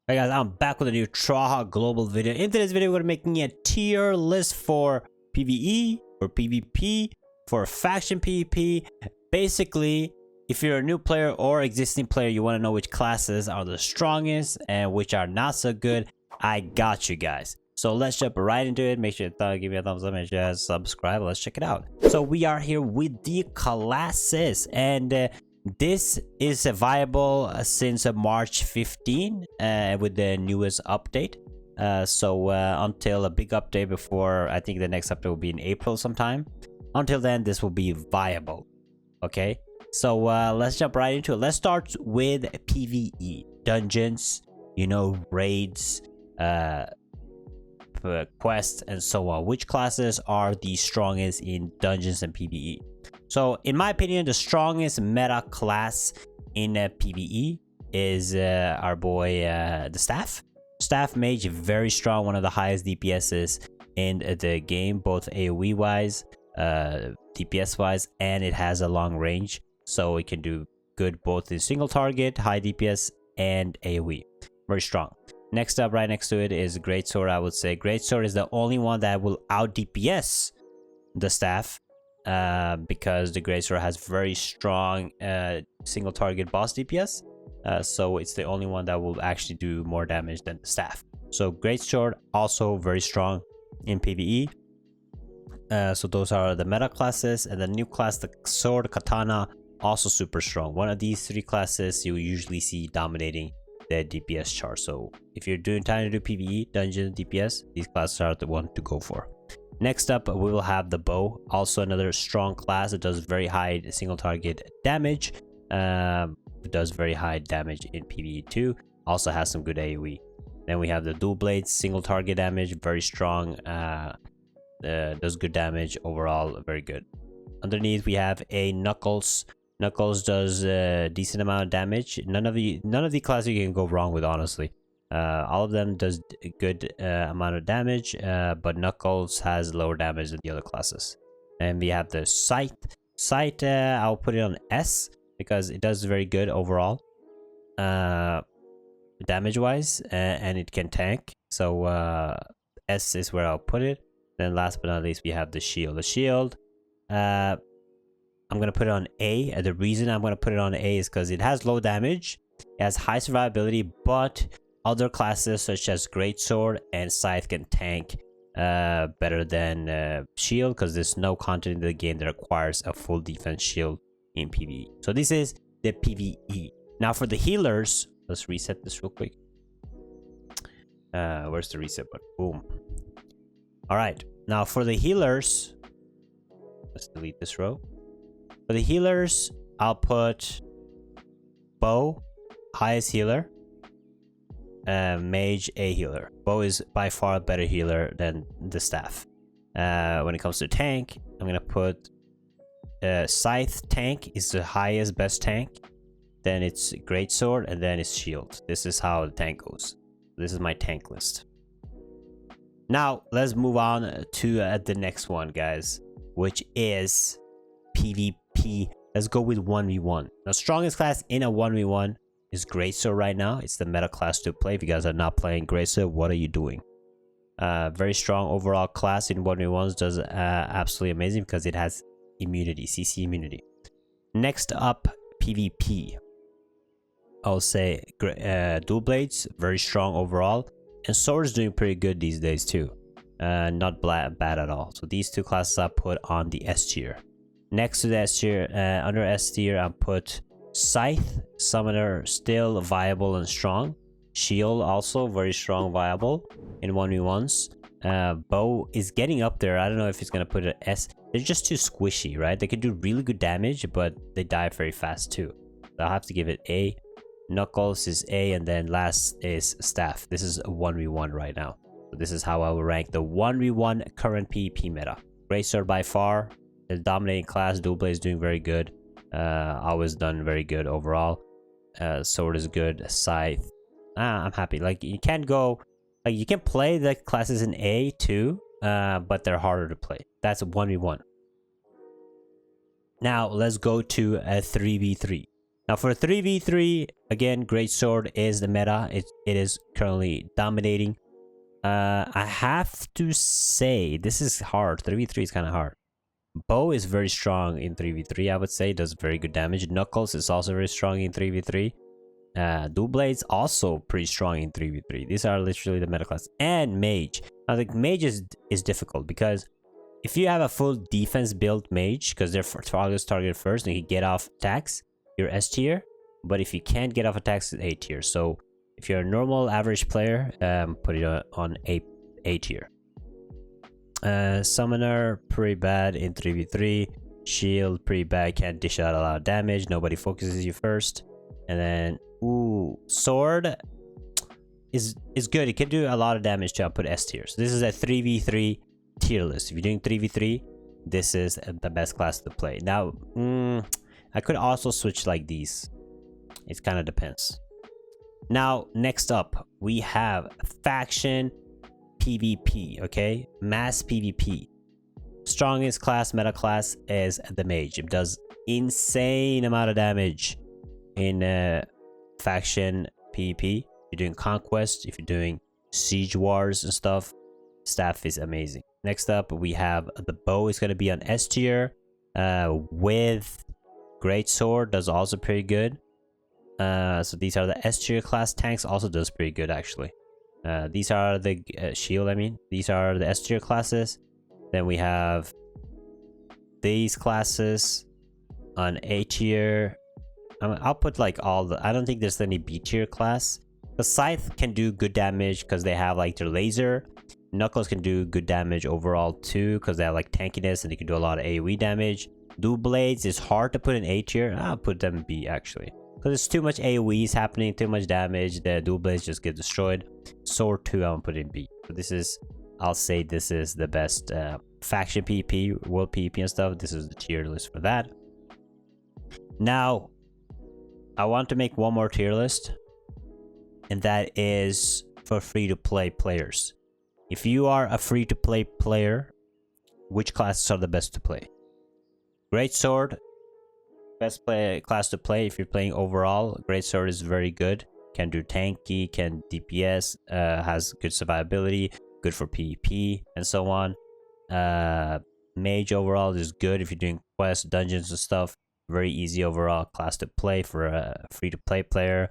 Hey guys, I'm back with a new Traha Global video. In today's video, we're making a tier list for PvE, for PvP, for faction PvP. Basically, if you're a new player or existing player, you want to know which classes are the strongest and which are not so good, I got you guys. So let's jump right into it. Make sure to give me a thumbs up, make sure to subscribe. Let's check it out. So we are here with the classes, and this is viable since March 15 with the newest update. Until a big update before, I think the next update will be in April sometime. Until then, this will be viable. Okay, so let's jump right into it. Let's start with PvE. Dungeons, you know, raids, quests, and so on. Which classes are the strongest in dungeons and PvE? So in my opinion, the strongest meta class in PvE is our boy the staff mage. Very strong, one of the highest DPSs in the game, both AoE wise, DPS wise, and it has a long range, so it can do good both in single target, high DPS, and AoE. Very strong. Next up, right next to it, is greatsword. I would say greatsword is the only one that will out DPS the staff, because the greatsword has very strong single target boss DPS, so it's the only one that will actually do more damage than the staff. So greatsword also very strong in PvE. So those are the meta classes, and the new class, the sword katana, also super strong. One of these three classes you usually see dominating the DPS chart. So if you're trying to do PvE, dungeon, DPS, these classes are the one to go for. Next up, we will have the bow, also another strong class. It does very high single target damage. It does very high damage in PvE too. Also has some good AoE. Then we have the dual blades, single target damage, very strong. Does good damage overall, very good. Underneath we have a knuckles. Knuckles does a decent amount of damage. None of the classes you can go wrong with, honestly. All of them does a good amount of damage, but Knuckles has lower damage than the other classes. And we have the Scythe. Scythe, I'll put it on S because it does very good overall, damage wise, and it can tank. So S is where I'll put it. Then last but not least, we have the shield. The shield, I'm gonna put it on A. The reason I'm gonna put it on A is because it has low damage, it has high survivability, but other classes such as greatsword and scythe can tank better than shield, because there's no content in the game that requires a full defense shield in PvE. So this is the PvE. Now for the healers, let's reset this real quick. Where's the reset button? Boom. All right, now for the healers, let's delete this row. For the healers, I'll put bow, highest healer, mage, a healer. Bow is by far a better healer than the staff. When it comes to tank, I'm gonna put scythe. Tank is the highest, best tank. Then it's greatsword, and then it's shield. This is how the tank goes. This is my tank list. Now let's move on to the next one, guys, which is PvP. Let's go with 1v1. The strongest class in a 1v1 is greatsword right now. It's the meta class to play. If you guys are not playing greatsword, what are you doing? Very strong overall class in 1v1s. Does absolutely amazing because it has immunity, CC immunity. Next up, PvP. I'll say dual blades, very strong overall, and sword is doing pretty good these days too. Not bad at all. So these two classes I put on the S tier. Next to the S tier, under S tier, I put Scythe, Summoner, still viable and strong. Shield also very strong, viable in 1v1s. Bow is getting up there. I don't know if it's gonna put an S. They're just too squishy, right? They can do really good damage, but they die very fast too. So I'll have to give it A. Knuckles is A, and then last is staff. This is a 1v1 right now. So this is how I will rank the 1v1 current PvP meta. Greatsword by far the dominating class. Dual blade is doing very good. Always done very good overall. Sword is good. Scythe, I'm happy. Like, you can't go, like, you can play the classes in A too, but they're harder to play. That's a 1v1. Now let's go to a 3v3. Now for 3v3, again, greatsword is the meta. It it is currently dominating. I have to say this is hard. 3v3 is kind of hard. Bow is very strong in 3v3, I would say. Does very good damage. Knuckles is also very strong in 3v3. Dual Blades also pretty strong in 3v3. These are literally the meta class. And Mage. I think Mage is difficult because if you have a full defense build Mage, because they're target first and you get off attacks, you're S tier. But if you can't get off attacks, it's A tier. So if you're a normal average player, put it on A tier. Summoner, pretty bad in 3v3. Shield, pretty bad, can't dish out a lot of damage. Nobody focuses you first. And then, Sword is good. It can do a lot of damage to output S tier. So this is a 3v3 tier list. If you're doing 3v3, this is the best class to play. Now, I could also switch like these. It kind of depends. Now, next up, we have FactionPvP, okay? Mass PvP. Strongest class, meta class is the Mage. It does insane amount of damage in FactionPvP. If you're doing Conquest, if you're doing Siege Wars and stuff, Staff is amazing. Next up, we have the Bow is going to be on S tier with Great Sword, does also pretty good. So these are the S tier class. Tanks also does pretty good actually. These are the shield, I mean. These are the S tier classes. Then we have these classes on A tier. I'll put like all the, I don't think there's any B tier class. The Scythe can do good damage because they have like their laser. Knuckles can do good damage overall too because they have like tankiness and they can do a lot of AoE damage. Dual Blades is hard to put in A tier. I'll put them in B actually. Because there's too much AoEs happening, too much damage. The Dual Blades just get destroyed. Sword 2, I'm gonna put in B. So this is, I'll say this is the best faction PvP, world PvP and stuff. This is the tier list for that. Now, I want to make one more tier list. And that is for free-to-play players. If you are a free-to-play player, which classes are the best to play? Great Sword. Best class to play if you're playing overall. Great Sword is very good. Can do tanky, can DPS, has good survivability, good for PvP, and so on. Mage overall is good if you're doing quests, dungeons, and stuff. Very easy overall class to play for a free-to-play player.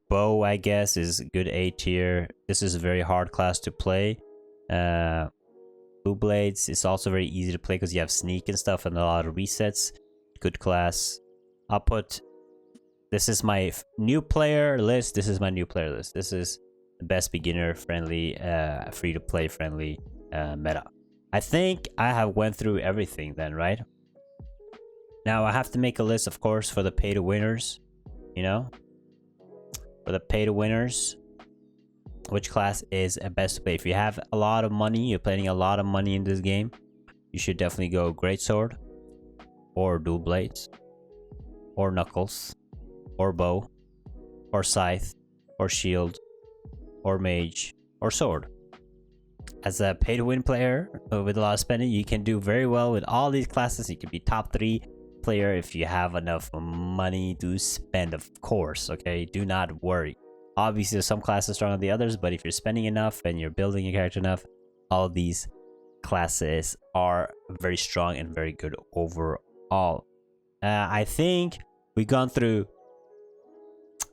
Bow, I guess, is good A tier. This is a very hard class to play. Blue Blades is also very easy to play because you have sneak and stuff and a lot of resets. Good class. I'll put, this is my new player list. This is my new player list. This is the best beginner friendly, free to play friendly meta. I think I have went through everything then, right? Now I have to make a list, of course, for the pay to winners. You know, for the pay to winners. Which class is best to play? If you have a lot of money, you're playing a lot of money in this game, you should definitely go Great Sword, or Dual Blades, or Knuckles, or Bow, or Scythe, or Shield, or Mage, or Sword. As a pay-to-win player with a lot of spending, you can do very well with all these classes. You can be top 3 player if you have enough money to spend, of course, okay? Do not worry. Obviously, there's some classes stronger than the others, but if you're spending enough and you're building your character enough, all these classes are very strong and very good overall. I think we've gone through,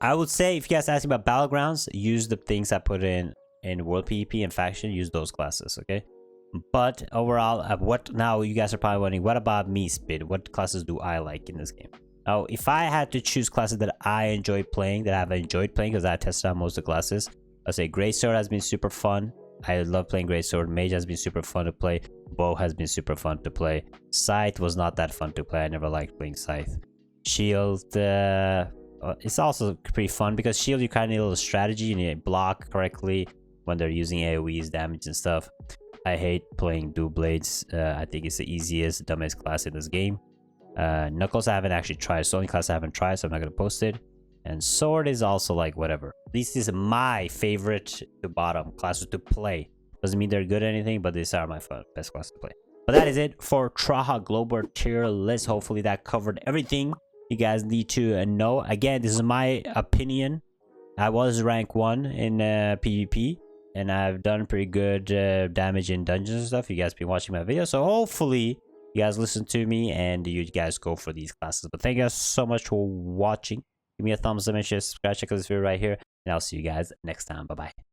I would say, if you guys ask me about Battlegrounds, use the things I put in World PvP and Faction, use those classes, okay? But overall, what now you guys are probably wondering, what about me, Spid? What classes do I like in this game? Now, if I had to choose classes that I enjoy playing, that I've enjoyed playing, because I tested out most of the classes, I'll say Great Sword has been super fun. I love playing Great Sword. Mage has been super fun to play. Bow has been super fun to play. Scythe was not that fun to play. I never liked playing Scythe. Shield, it's also pretty fun because Shield, you kind of need a little strategy. You need to block correctly when they're using AoEs, damage, and stuff. I hate playing Dual Blades. I think it's the easiest, dumbest class in this game. Knuckles I haven't actually tried. It's the only class I haven't tried, so I'm not gonna post it. And Sword is also like whatever. This is my favorite to bottom classes to play. Doesn't mean they're good at anything, but these are my best classes to play. But that is it for Traha Global tier list. Hopefully that covered everything you guys need to know. Again, this is my opinion. I was rank 1 in PvP, and I've done pretty good damage in dungeons and stuff. You guys been watching my video, so hopefully you guys listen to me and you guys go for these classes. But thank you guys so much for watching. Give me a thumbs up and share, subscribe, check out this video right here, and I'll see you guys next time. Bye bye.